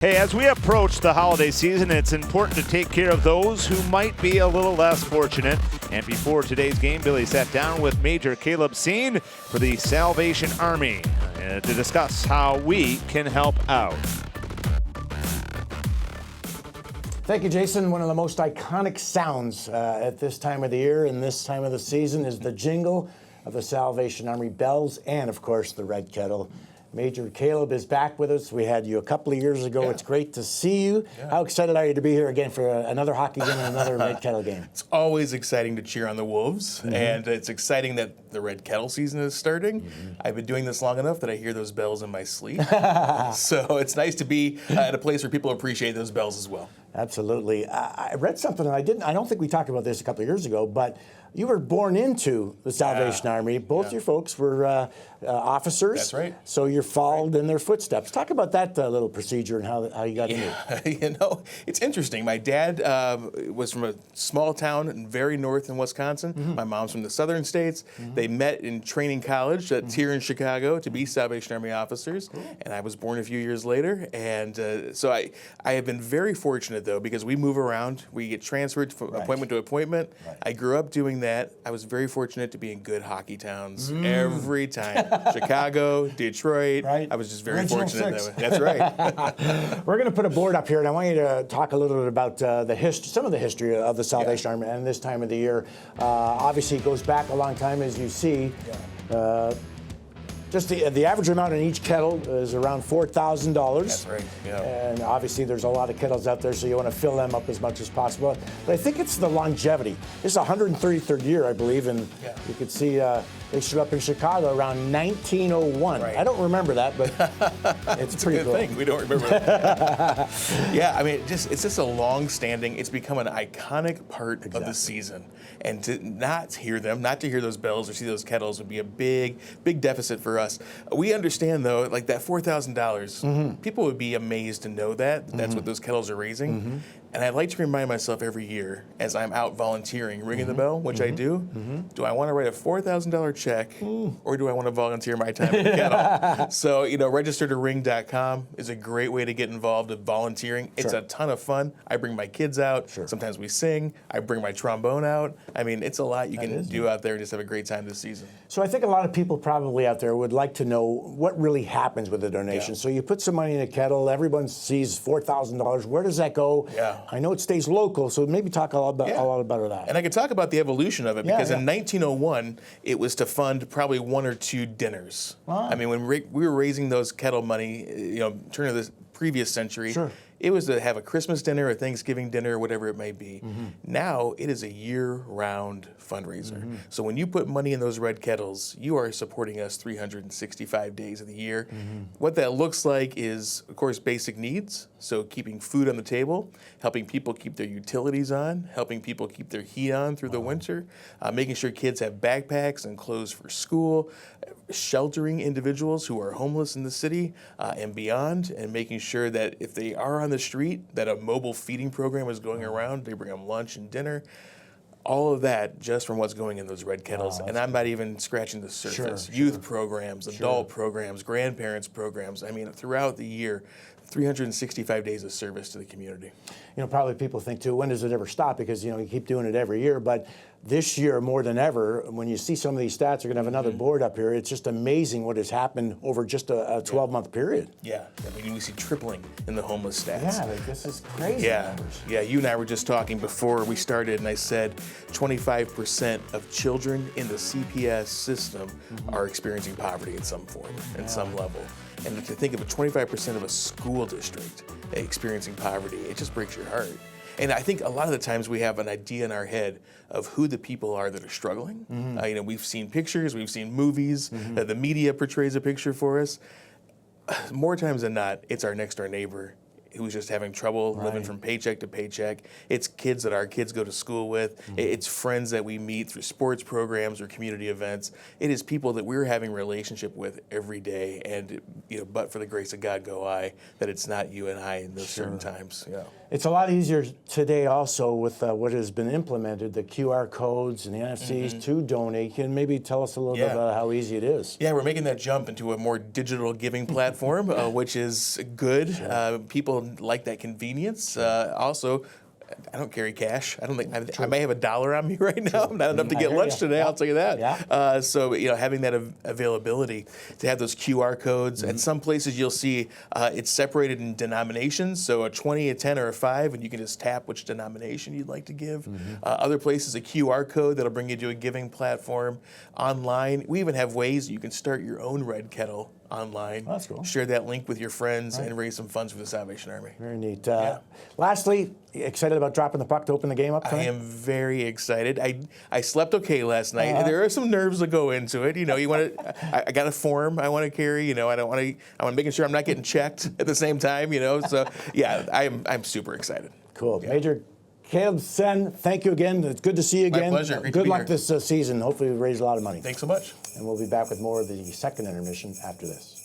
Hey, as we approach the holiday season, it's important to take care of those who might be a little less fortunate. And before today's game, Billy sat down with Major Caleb Senn for the Salvation Army to discuss how we can help out. Thank you, Jason. One of the most iconic sounds at this time of the year and this time of the season is the jingle of the Salvation Army bells and, of course, the Red Kettle. Major Caleb is back with us. We had you a couple of years ago. Yeah. It's great to see you. Yeah. How excited are you to be here again for another hockey game and another Red Kettle game? It's always exciting to cheer on the Wolves, and it's exciting that the Red Kettle season is starting. I've been doing this long enough that I hear those bells in my sleep. So it's nice to be at a place where people appreciate those bells as well. Absolutely. I read something, and I don't think we talked about this a couple of years ago, but you were born into the Salvation Army. Both your folks were officers. That's right. So you followed in their footsteps. Talk about that little procedure and how you got into it. You know, it's interesting. My dad was from a small town very north in Wisconsin. My mom's from the southern states. They met in training college that's here in Chicago to be Salvation Army officers. And I was born a few years later. And so I have been very fortunate, though, because we move around. We get transferred from appointment to appointment. I grew up doing that. I was very fortunate to be in good hockey towns every time. Chicago, Detroit. I was just very fortunate that way. That's right. We're going to put a board up here, and I want you to talk a little bit about some of the history of the Salvation Army and this time of the year. Obviously, it goes back a long time, as you see. Just the average amount in each kettle is around $4,000. That's right. Yeah. And obviously there's a lot of kettles out there, so you want to fill them up as much as possible. But I think it's the longevity. This is 133rd year, I believe, and you can see they showed up in Chicago around 1901. I don't remember that, but it's pretty cool. A good thing we don't remember that. Yeah, I mean, it's just a long-standing. It's become an iconic part of the season, and to not hear those bells or see those kettles would be a big deficit for us. We understand, though, like that $4,000, people would be amazed to know that's what those kettles are raising. And I like to remind myself every year as I'm out volunteering, ringing the bell, which I do I want to write a $4,000 check or do I want to volunteer my time at the kettle? So, register to ring.com is a great way to get involved in volunteering. It's a ton of fun. I bring my kids out. Sometimes we sing. I bring my trombone out. I mean, it's a lot you can do out there and just have a great time this season. So I think a lot of people probably out there would like to know what really happens with the donation. So you put some money in a kettle. Everyone sees $4,000. Where does that go? I know it stays local, so maybe talk a lot about that. And I can talk about the evolution of it because in 1901, it was to fund probably one or two dinners. I mean, when we were raising those kettle money, turn of the previous century, it was to have a Christmas dinner, a Thanksgiving dinner, whatever it may be. Now it is a year-round fundraiser. So when you put money in those red kettles, you are supporting us 365 days of the year. What that looks like is, of course, basic needs. So keeping food on the table, helping people keep their utilities on, helping people keep their heat on through the winter, making sure kids have backpacks and clothes for school, sheltering individuals who are homeless in the city and beyond, and making sure that if they are on the street, that a mobile feeding program is going around. They bring them lunch and dinner. All of that just from what's going in those red kettles. And I'm not even scratching the surface. Youth programs, adult programs, grandparents programs. I mean, throughout the year, 365 days of service to the community. Probably people think, too, when does it ever stop? Because, you keep doing it every year. But this year, more than ever, when you see some of these stats, we're going to have another board up here. It's just amazing what has happened over just a 12-month period. I mean, we see tripling in the homeless stats. This is crazy numbers. You and I were just talking before we started, and I said 25% of children in the CPS system are experiencing poverty in some form, in some level. And to think of 25% of a school district experiencing poverty, it just breaks your heart. And I think a lot of the times we have an idea in our head of who the people are that are struggling. We've seen pictures, we've seen movies, the media portrays a picture for us. More times than not, it's our next door neighbor who's just having trouble living from paycheck to paycheck. It's kids that our kids go to school with. It's friends that we meet through sports programs or community events. It is people that we're having relationship with every day. And but for the grace of God go I, that it's not you and I in those certain times. It's a lot easier today also with what has been implemented, the QR codes and the NFCs to donate. Can you maybe tell us a little bit about how easy it is? We're making that jump into a more digital giving platform, which is good. People people like that convenience. Also, I don't carry cash. I don't think I may have $1 on me right now. Not enough to get lunch today. Yeah. I'll tell you that. Yeah. So having that availability to have those QR codes. At some places you'll see it's separated in denominations. So a 20, a 10, or a 5, and you can just tap which denomination you'd like to give. Other places a QR code that'll bring you to a giving platform. Online, we even have ways you can start your own Red Kettle online. Oh, that's cool. Share that link with your friends and raise some funds for the Salvation Army. Very neat. Lastly, excited about dropping the puck to open the game up tonight? I am very excited. I slept okay last night. There are some nerves that go into it. You want to. I got a form I want to carry. I don't want to. I'm making sure I'm not getting checked at the same time. So yeah, I'm super excited. Cool. Yeah. Major Caleb Senn, thank you again. It's good to see you again. My pleasure. Great Good to be luck here. this season. Hopefully we raise a lot of money. Thanks so much. And we'll be back with more of the second intermission after this.